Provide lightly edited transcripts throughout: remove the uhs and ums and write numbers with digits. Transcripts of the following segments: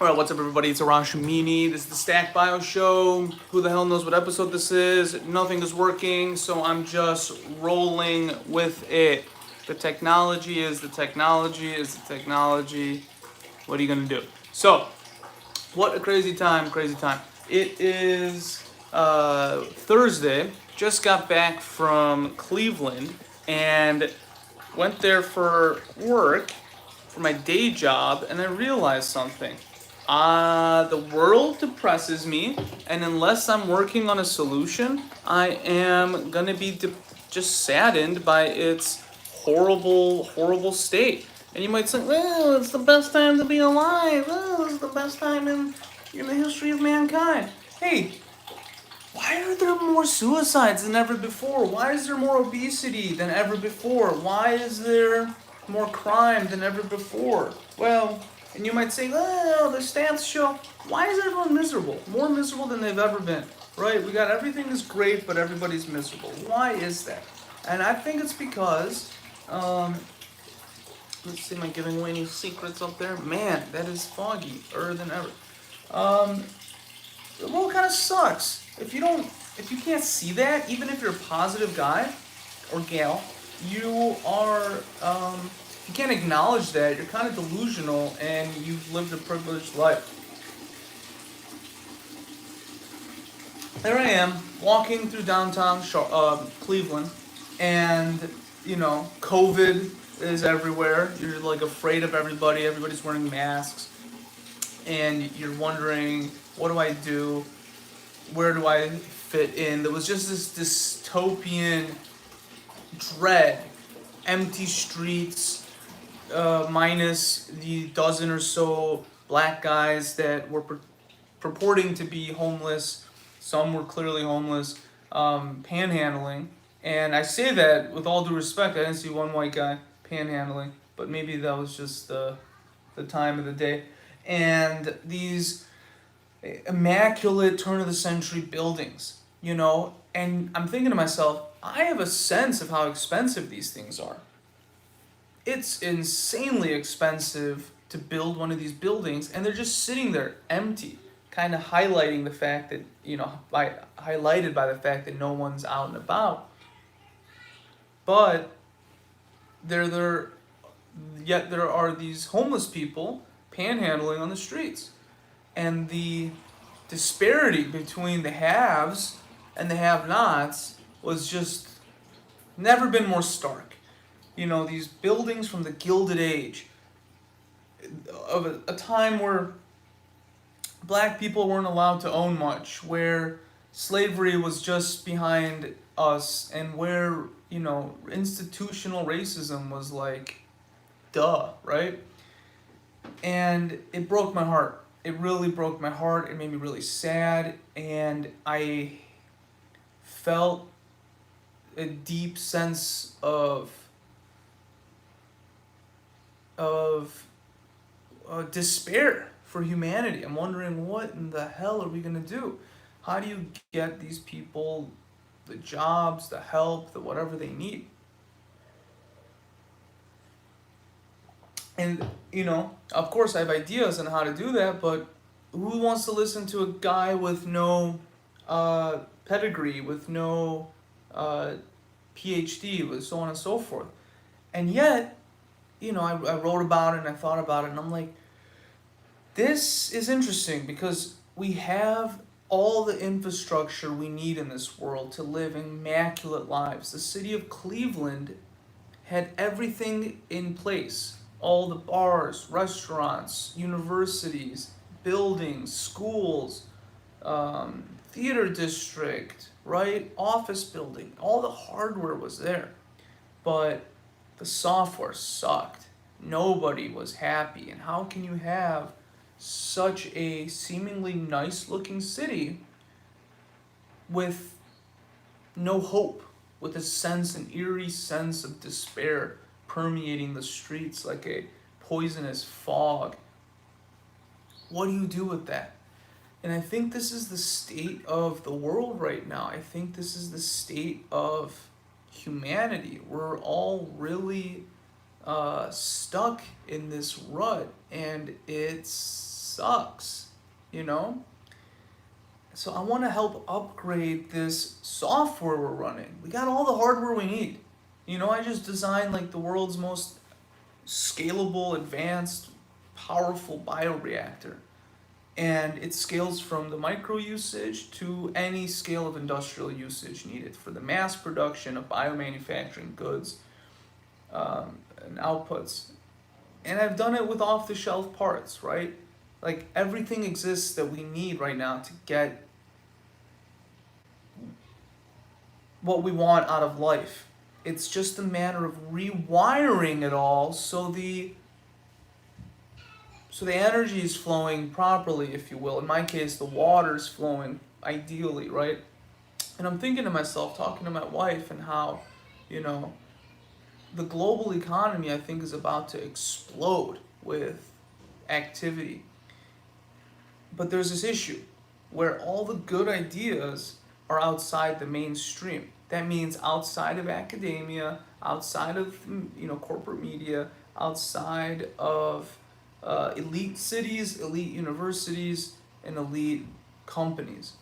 Alright, what's up everybody? It's Arash Amini. This is the Stack Bio Show. Who the hell knows what episode this is? Nothing is working, so I'm just rolling with it. The technology is the technology is the technology. What are you gonna do? So, what a crazy time, crazy time. It is Thursday. Just got back from Cleveland and went there for work, for my day job, and I realized something. The world depresses me, and unless I'm working on a solution, I am gonna be just saddened by its horrible, horrible state. And you might say, well, it's the best time to be alive. Oh, it's the best time in the history of mankind. Hey, why are there more suicides than ever before? Why is there more obesity than ever before? Why is there more crime than ever before? Well, and you might say, well, the stats show. Why is everyone miserable? More miserable than they've ever been, right? We got everything is great, but everybody's miserable. Why is that? And I think it's because, let's see, am I giving away any secrets up there? Man, that is foggy-er than ever. Well, it kind of sucks if you can't see that. Even if you're a positive guy or gal, you are if you can't acknowledge that, you're kind of delusional and you've lived a privileged life. There I am walking through downtown Cleveland, and COVID is everywhere. You're like afraid of everybody. Everybody's wearing masks, and you're wondering, what do I do? Where do I fit in? There was just this dystopian dread, empty streets, minus the dozen or so black guys that were purporting to be homeless. Some were clearly homeless, panhandling. And I say that with all due respect. I didn't see one white guy panhandling, but maybe that was just the time of the day. And these immaculate turn of the century buildings, and I'm thinking to myself, I have a sense of how expensive these things are. It's insanely expensive to build one of these buildings, and they're just sitting there empty, kind of highlighting the fact that, highlighted by the fact that no one's out and about. But yet there are these homeless people panhandling on the streets. And the disparity between the haves and the have-nots was just never been more stark. These buildings from the Gilded Age, of a time where black people weren't allowed to own much, where slavery was just behind us, and where, institutional racism was like, duh, right? And it broke my heart. It really broke my heart. It made me really sad, and I felt a deep sense of despair for humanity. I'm wondering, what in the hell are we gonna do? How do you get these people the jobs, the help, the whatever they need? And, of course I have ideas on how to do that, but who wants to listen to a guy with no pedigree, with no PhD, with so on and so forth? And yet, I wrote about it and I thought about it, and I'm like, this is interesting because we have all the infrastructure we need in this world to live immaculate lives. The city of Cleveland had everything in place. All the bars, restaurants, universities, buildings, schools, theater district, right? Office building. All the hardware was there. But the software sucked. Nobody was happy. And how can you have such a seemingly nice looking city with no hope, with an eerie sense of despair permeating the streets like a poisonous fog? What do you do with that? And I think this is the state of the world right now. I think this is the state of humanity. We're all really stuck in this rut, and it's sucks, you know? So I want to help upgrade this software we're running. We got all the hardware we need. You know, I just designed like the world's most scalable, advanced, powerful bioreactor. And it scales from the micro usage to any scale of industrial usage needed for the mass production of biomanufacturing goods and outputs. And I've done it with off-the-shelf parts, right? Like everything exists that we need right now to get what we want out of life. It's just a matter of rewiring it all so the energy is flowing properly, if you will. In my case, the water's flowing ideally, right? And I'm thinking to myself, talking to my wife, and how, you know, the global economy, I think, is about to explode with activity. But there's this issue where all the good ideas are outside the mainstream. That means outside of academia, outside of, you know, corporate media, outside of elite cities, elite universities, and elite companies.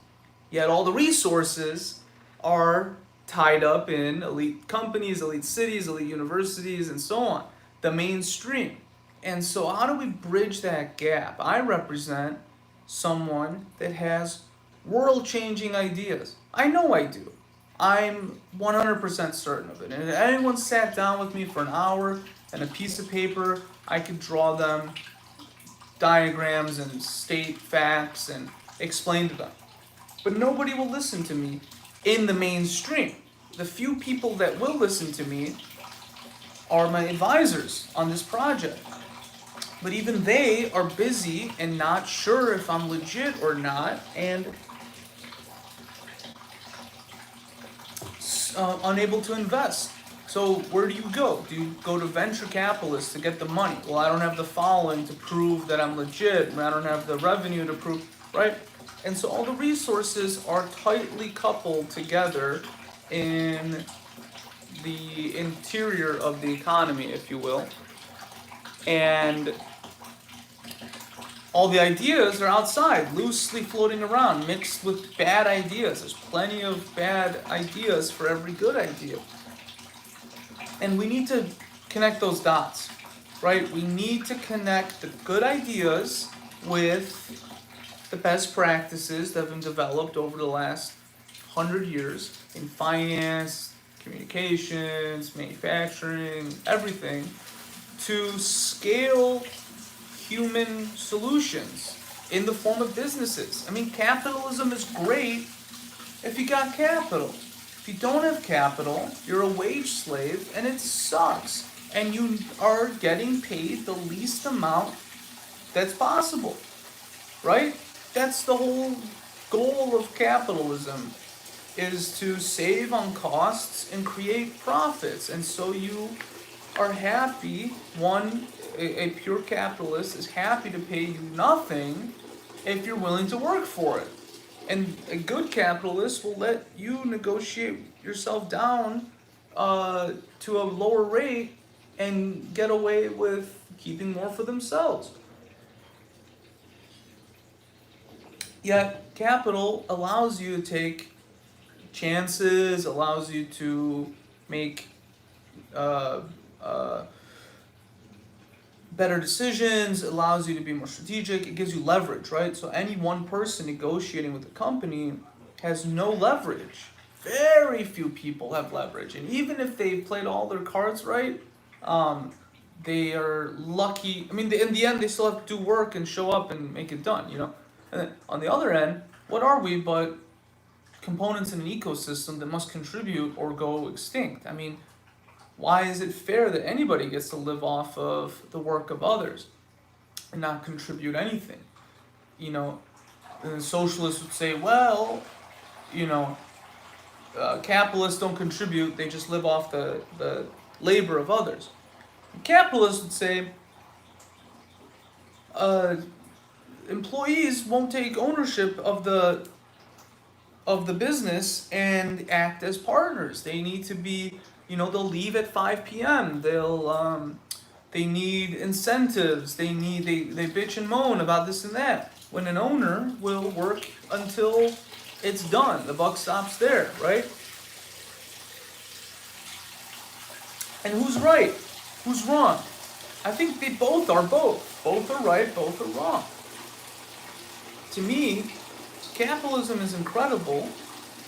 Yet all the resources are tied up in elite companies, elite cities, elite universities, and so on, the mainstream. And so how do we bridge that gap? I represent someone that has world-changing ideas. I know I do. I'm 100% certain of it. And if anyone sat down with me for an hour and a piece of paper, I could draw them diagrams and state facts and explain to them. But nobody will listen to me in the mainstream. The few people that will listen to me are my advisors on this project. But even they are busy and not sure if I'm legit or not, and unable to invest. So where do you go? Do you go to venture capitalists to get the money? Well, I don't have the following to prove that I'm legit, and I don't have the revenue to prove, right? And so all the resources are tightly coupled together in the interior of the economy, if you will. And all the ideas are outside, loosely floating around, mixed with bad ideas. There's plenty of bad ideas for every good idea. And we need to connect those dots, right? We need to connect the good ideas with the best practices that have been developed over the last 100 years in finance, communications, manufacturing, everything, to scale human solutions in the form of businesses. I mean, capitalism is great if you got capital. If you don't have capital, you're a wage slave and it sucks. And you are getting paid the least amount that's possible, right? That's the whole goal of capitalism, is to save on costs and create profits. And so you are happy, a pure capitalist is happy to pay you nothing if you're willing to work for it. And a good capitalist will let you negotiate yourself down to a lower rate and get away with keeping more for themselves. Yet capital allows you to take chances, allows you to make better decisions, allows you to be more strategic, it gives you leverage, right? So any one person negotiating with a company has no leverage. Very few people have leverage. And even if they've played all their cards right, they are lucky. I mean, in the end, they still have to do work and show up and make it done, you know? And then on the other end, what are we but components in an ecosystem that must contribute or go extinct? I mean, why is it fair that anybody gets to live off of the work of others and not contribute anything? You know, and socialists would say, well, you know, capitalists don't contribute, they just live off the labor of others. And capitalists would say, employees won't take ownership of the business and act as partners. They need to be, you know, they'll leave at 5 p.m. They'll They need incentives. They bitch and moan about this and that. When an owner will work until it's done. The buck stops there, right? And who's right? Who's wrong? I think they both are both. Both are right, both are wrong. To me, capitalism is incredible,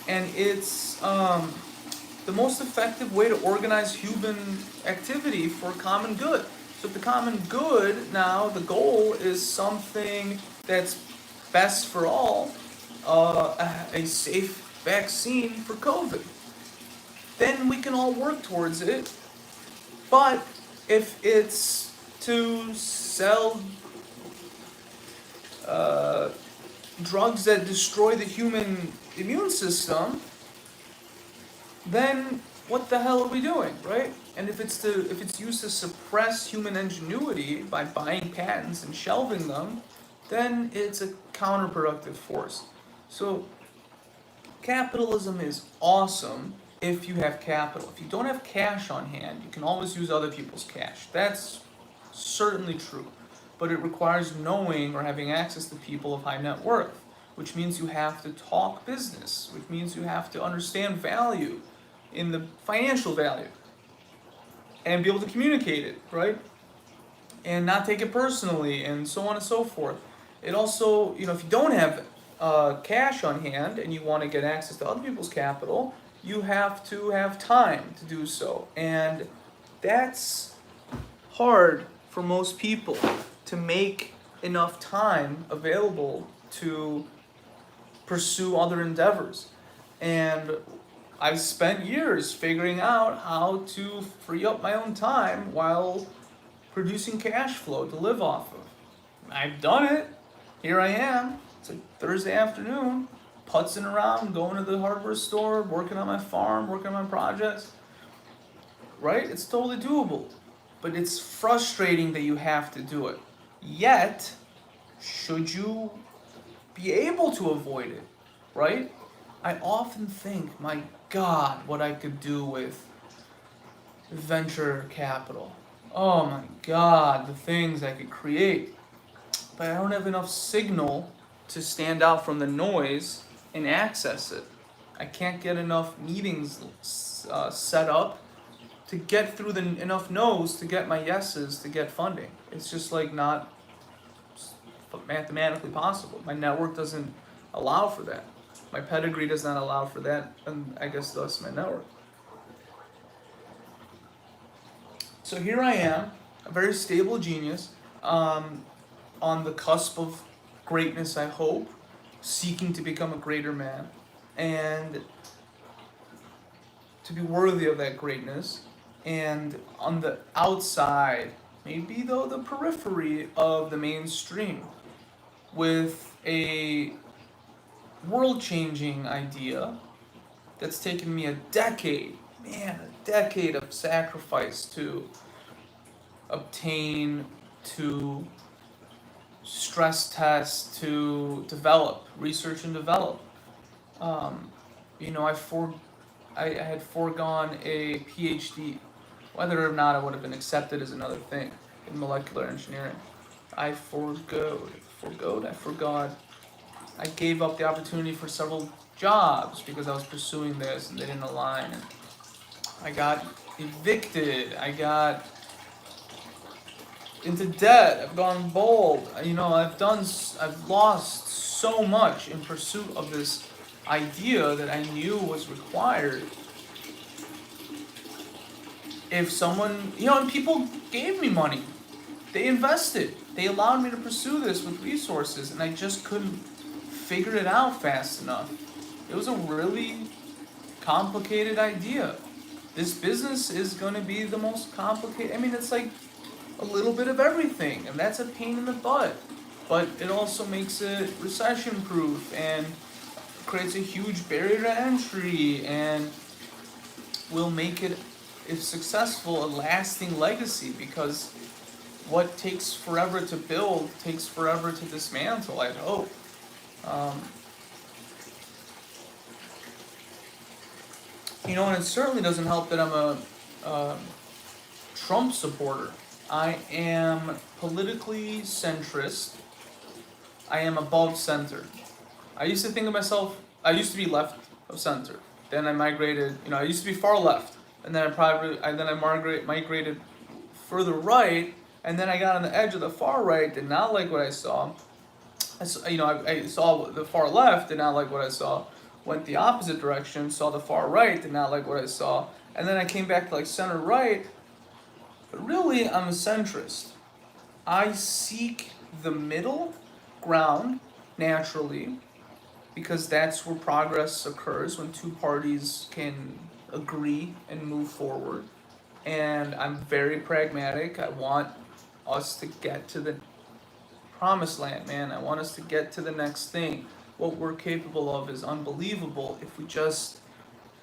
and it's the most effective way to organize human activity for common good. So if the common good now, the goal is something that's best for all, a safe vaccine for COVID, then we can all work towards it. But if it's to sell drugs that destroy the human immune system, then what the hell are we doing, right? And if it's used to suppress human ingenuity by buying patents and shelving them, then it's a counterproductive force. So capitalism is awesome if you have capital. If you don't have cash on hand, you can always use other people's cash. That's certainly true. But it requires knowing or having access to people of high net worth, which means you have to talk business, which means you have to understand value in the financial value and be able to communicate it, right? And not take it personally, and so on and so forth. It also, if you don't have cash on hand and you want to get access to other people's capital, you have to have time to do so. And that's hard for most people, to make enough time available to pursue other endeavors. And I've spent years figuring out how to free up my own time while producing cash flow to live off of. I've done it. Here I am. It's a Thursday afternoon, putzing around, going to the hardware store, working on my farm, working on my projects. Right? It's totally doable. But it's frustrating that you have to do it. Yet, should you be able to avoid it, right? I often think, my God, what I could do with venture capital. Oh my God, the things I could create. But I don't have enough signal to stand out from the noise and access it. I can't get enough meetings set up to get through enough no's to get my yeses to get funding. It's just like not mathematically possible. My network doesn't allow for that. My pedigree does not allow for that, and I guess thus my network. So here I am, a very stable genius, on the cusp of greatness, I hope, seeking to become a greater man, and to be worthy of that greatness. And on the outside, maybe though the periphery of the mainstream, with a world-changing idea that's taken me a decade of sacrifice to obtain, to stress test, to develop, research and develop. I had foregone a PhD. Whether or not I would have been accepted is another thing in molecular engineering. I forgot. I gave up the opportunity for several jobs because I was pursuing this and they didn't align. And I got evicted. I got into debt. I've gone bald. I've lost so much in pursuit of this idea that I knew was required. If someone, and people gave me money. They invested. They allowed me to pursue this with resources, and I just couldn't figure it out fast enough. It was a really complicated idea. This business is going to be the most complicated. It's like a little bit of everything, and that's a pain in the butt. But it also makes it recession-proof and creates a huge barrier to entry, and will make it, if successful, a lasting legacy, because what takes forever to build takes forever to dismantle, I'd hope. And it certainly doesn't help that I'm a Trump supporter. I am politically centrist. I am above center. I used to think of myself, I used to be left of center. Then I migrated, I used to be far left. And then migrated further right. And then I got on the edge of the far right, did not like what I saw. I saw the far left, did not like what I saw. Went the opposite direction, saw the far right, did not like what I saw. And then I came back to like center right. But really, I'm a centrist. I seek the middle ground naturally, because that's where progress occurs, when two parties can agree and move forward. And I'm very pragmatic. I want us to get to the promised land, man. I want us to get to the next thing. What we're capable of is unbelievable if we just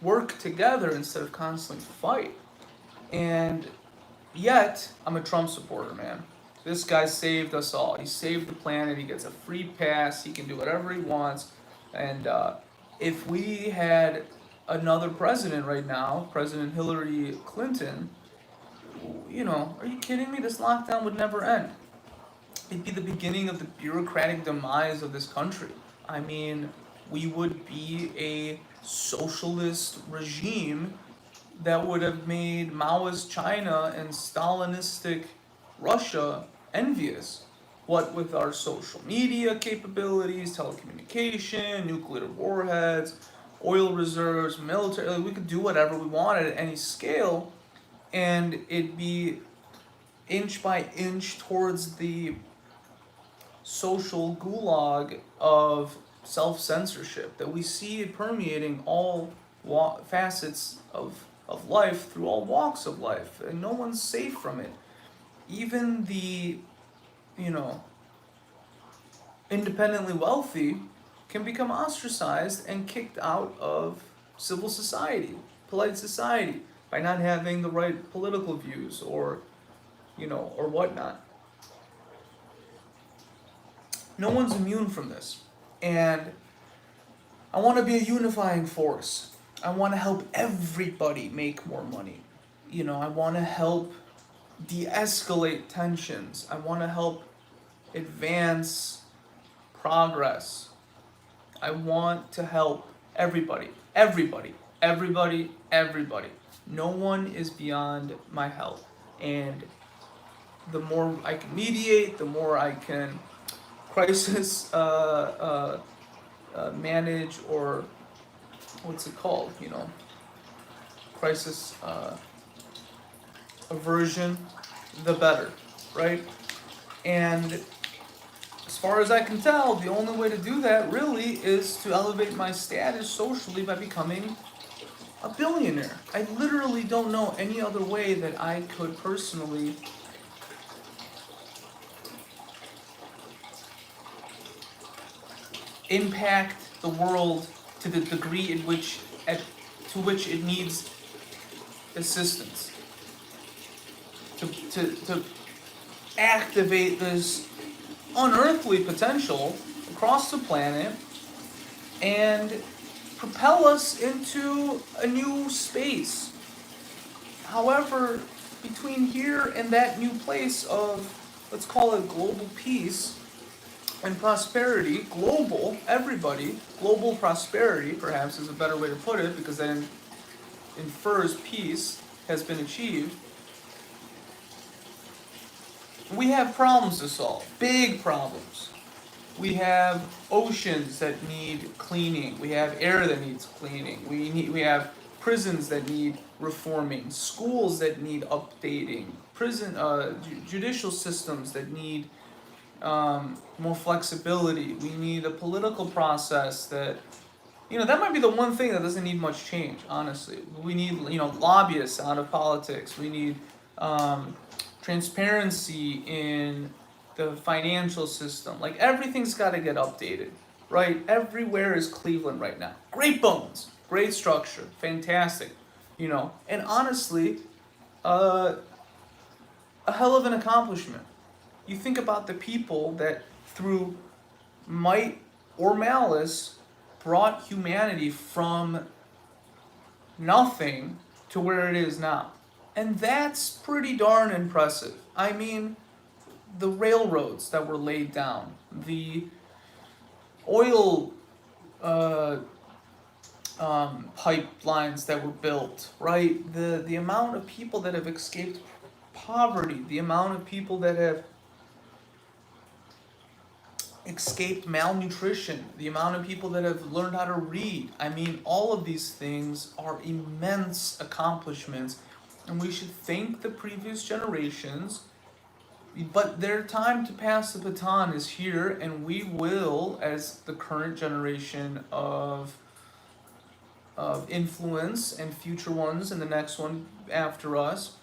work together instead of constantly fight. And yet, I'm a Trump supporter, man. This guy saved us all. He saved the planet. He gets a free pass. He can do whatever he wants. And if we had another president right now, President Hillary Clinton, are you kidding me? This lockdown would never end. It'd be the beginning of the bureaucratic demise of this country. I mean, we would be a socialist regime that would have made Maoist China and Stalinistic Russia envious. What with our social media capabilities, telecommunication, nuclear warheads, oil reserves, military, we could do whatever we wanted at any scale, and it'd be inch by inch towards the social gulag of self-censorship that we see permeating all facets of life, through all walks of life, and no one's safe from it. Even the, independently wealthy can become ostracized and kicked out of civil society, polite society, by not having the right political views or whatnot. No one's immune from this. And I want to be a unifying force. I want to help everybody make more money. I want to help de-escalate tensions. I want to help advance progress. I want to help everybody. Everybody. No one is beyond my help. And the more I can mediate, the more I can crisis manage, or what's it called? Crisis aversion, the better, right? And as far as I can tell, the only way to do that really is to elevate my status socially by becoming a billionaire. I literally don't know any other way that I could personally impact the world to the degree to which it needs assistance. To activate this unearthly potential across the planet and propel us into a new space. However, between here and that new place of, let's call it global peace and prosperity, global prosperity perhaps is a better way to put it, because that infers peace has been achieved. We have problems to solve, big problems. We have oceans that need cleaning. We have air that needs cleaning. We have prisons that need reforming, schools that need updating, judicial systems that need more flexibility. We need a political process that, that might be the one thing that doesn't need much change, honestly. We need, lobbyists out of politics. We need transparency in the financial system. Like, everything's got to get updated, right? Everywhere is Cleveland right now. Great bones, great structure, fantastic, and honestly, a hell of an accomplishment. You think about the people that, through might or malice, brought humanity from nothing to where it is now. And that's pretty darn impressive. I mean, the railroads that were laid down, the oil uh, pipelines that were built, right? The amount of people that have escaped poverty, the amount of people that have escaped malnutrition, the amount of people that have learned how to read. I mean, all of these things are immense accomplishments, and we should thank the previous generations. But their time to pass the baton is here, and we will, as the current generation of influence and future ones and the next one after us,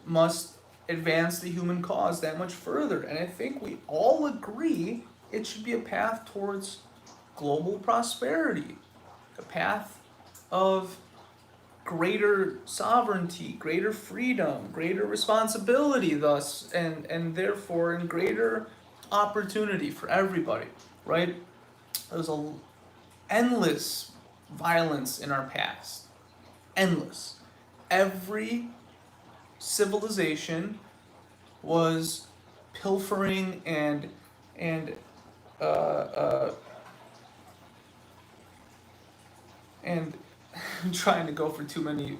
must advance the human cause that much further. And I think we all agree it should be a path towards global prosperity, a path of greater sovereignty, greater freedom, greater responsibility, thus, and therefore, and greater opportunity for everybody, right? There's a endless violence in our past, endless. Every civilization was pilfering and uh, uh, and I'm trying to go for too many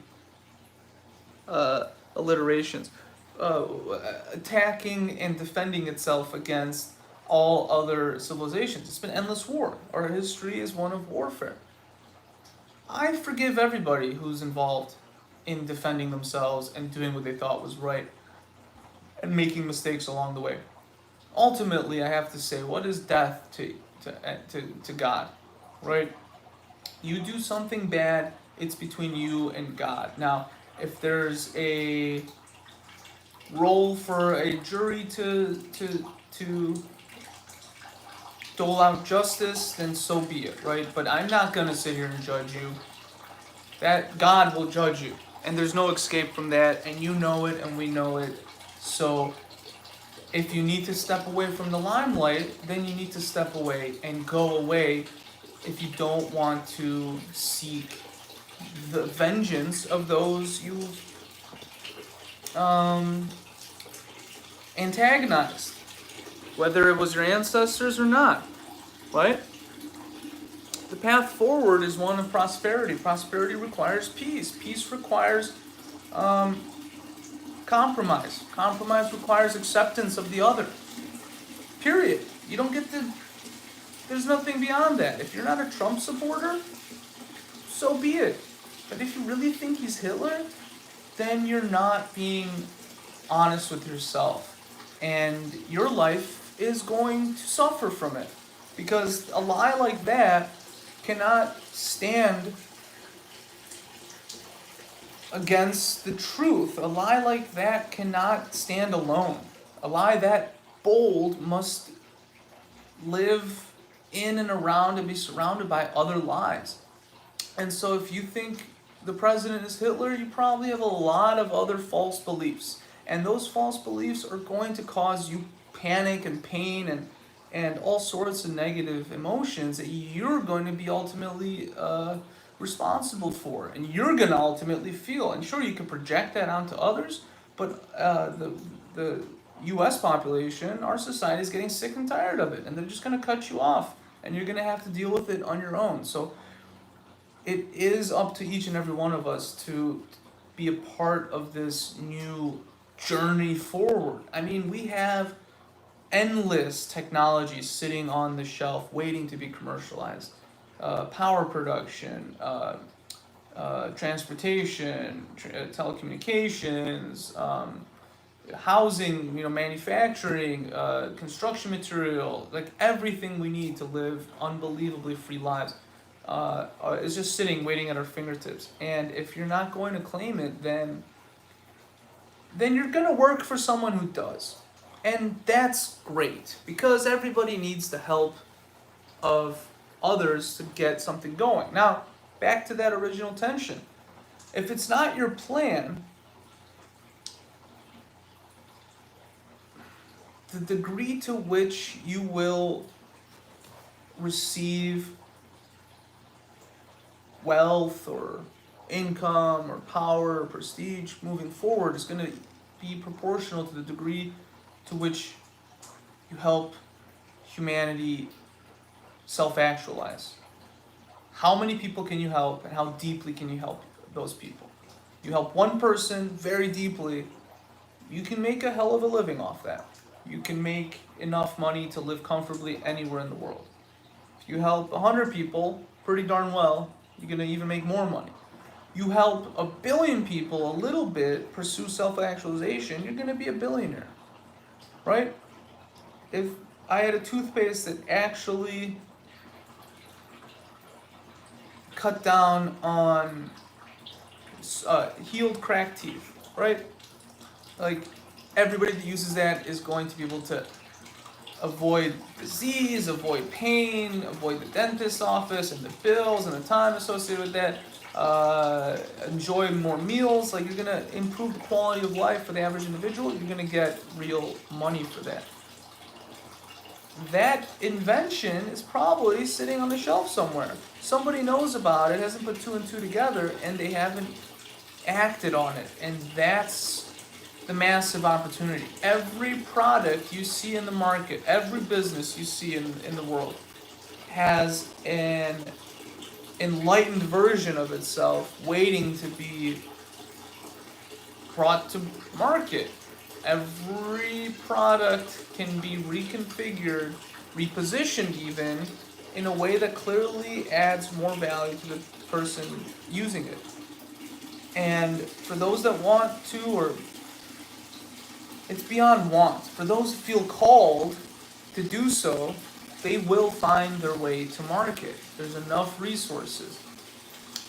alliterations. Attacking and defending itself against all other civilizations. It's been endless war. Our history is one of warfare. I forgive everybody who's involved in defending themselves and doing what they thought was right and making mistakes along the way. Ultimately, I have to say, what is death to God, right? You do something bad, it's between you and God. Now, if there's a role for a jury to dole out justice, then so be it, right? But I'm not gonna sit here and judge you. That God will judge you, and there's no escape from that, and you know it, and we know it. So, if you need to step away from the limelight, then you need to step away and go away if you don't want to seek the vengeance of those you've antagonized, whether it was your ancestors or not, right? The path forward is one of prosperity. Prosperity requires peace. Peace requires compromise. Compromise requires acceptance of the other. Period. You don't get to. There's nothing beyond that. If you're not a Trump supporter, so be it. But if you really think he's Hitler, then you're not being honest with yourself. And your life is going to suffer from it. Because a lie like that cannot stand against the truth. A lie like that cannot stand alone. A lie that bold must live in and around and be surrounded by other lies. And so if you think the president is Hitler, you probably have a lot of other false beliefs. And those false beliefs are going to cause you panic and pain and all sorts of negative emotions that you're going to be ultimately responsible for. And you're going to ultimately feel. And sure, you can project that onto others, but the U.S. population, our society is getting sick and tired of it. And they're just going to cut you off. And you're going to have to deal with it on your own. So it is up to each and every one of us to be a part of this new journey forward. I mean, we have endless technologies sitting on the shelf waiting to be commercialized. Power production, transportation, telecommunications, housing, manufacturing, construction material, like everything we need to live unbelievably free lives is just sitting waiting at our fingertips. And if you're not going to claim it, then you're going to work for someone who does. And that's great, because everybody needs the help of others to get something going. Now, back to that original tension. If it's not your plan, the degree to which you will receive wealth or income or power or prestige moving forward is going to be proportional to the degree to which you help humanity self-actualize. How many people can you help, and how deeply can you help those people? You help one person very deeply, you can make a hell of a living off that. You can make enough money to live comfortably anywhere in the world. If you help 100 people pretty darn well, you're going to even make more money. You help 1 billion people a little bit pursue self-actualization, you're going to be a billionaire. Right? If I had a toothpaste that actually cut down on healed cracked teeth, right? Like, everybody that uses that is going to be able to avoid disease, avoid pain, avoid the dentist's office and the bills and the time associated with that, enjoy more meals. Like, you're going to improve the quality of life for the average individual. You're going to get real money for that. That invention is probably sitting on the shelf somewhere. Somebody knows about it, hasn't put two and two together, and they haven't acted on it. And that's the massive opportunity. Every product you see in the market, every business you see in the world has an enlightened version of itself waiting to be brought to market. Every product can be reconfigured, repositioned even, in a way that clearly adds more value to the person using it. And for those that want to, or it's beyond want, for those who feel called to do so, they will find their way to market. There's enough resources.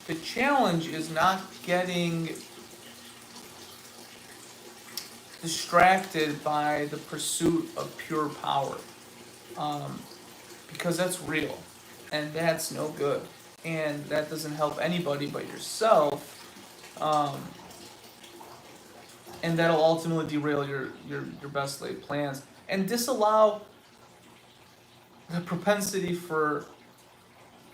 The challenge is not getting distracted by the pursuit of pure power, because that's real, and that's no good, and that doesn't help anybody but yourself, and that'll ultimately derail your best laid plans and disallow the propensity for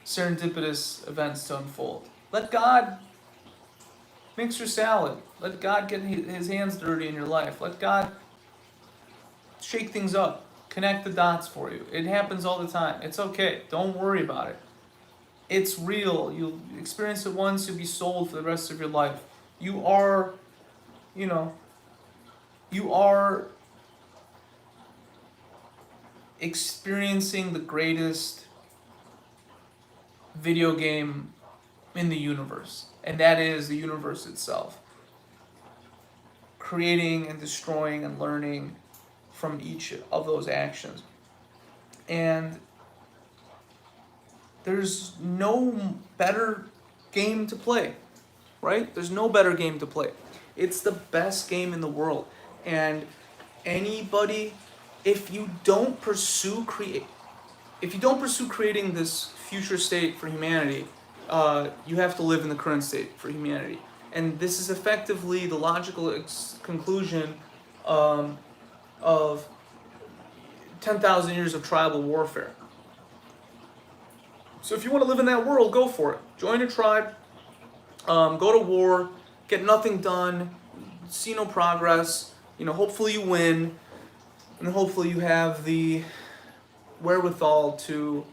serendipitous events to unfold. Let God mix your salad. Let God get his hands dirty in your life. Let God shake things up. Connect the dots for you. It happens all the time. It's okay. Don't worry about it. It's real. You'll experience it once, you'll be sold for the rest of your life. You are experiencing the greatest video game in the universe, and that is the universe itself. Creating and destroying and learning from each of those actions. And there's no better game to play, right? There's no better game to play. It's the best game in the world. And anybody, if you don't pursue creating this future state for humanity, you have to live in the current state for humanity. And this is effectively the logical conclusion of 10,000 years of tribal warfare. So if you want to live in that world, go for it. Join a tribe, go to war, get nothing done, see no progress. Hopefully you win, and hopefully you have the wherewithal to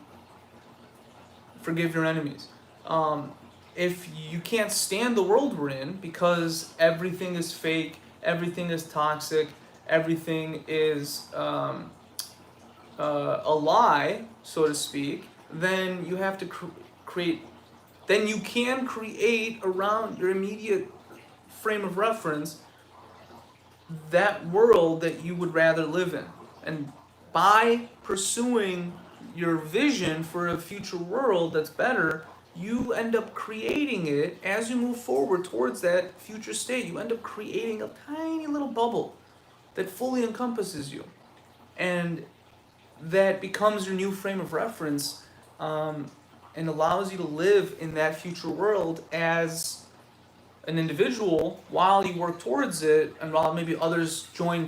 forgive your enemies. If you can't stand the world we're in because everything is fake, everything is toxic, everything is a lie, so to speak, then you have to create. Then you can create around your immediate frame of reference that world that you would rather live in. And by pursuing your vision for a future world that's better, you end up creating it as you move forward towards that future state. You end up creating a tiny little bubble that fully encompasses you. And that becomes your new frame of reference, and allows you to live in that future world as an individual while you work towards it, and while maybe others join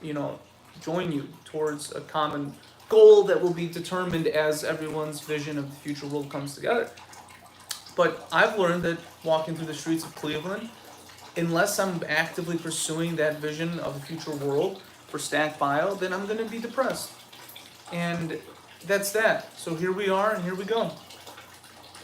you towards a common goal that will be determined as everyone's vision of the future world comes together. But I've learned that walking through the streets of Cleveland, unless I'm actively pursuing that vision of a future world for Stack Bio, then I'm gonna be depressed. And that's that. So here we are, and here we go.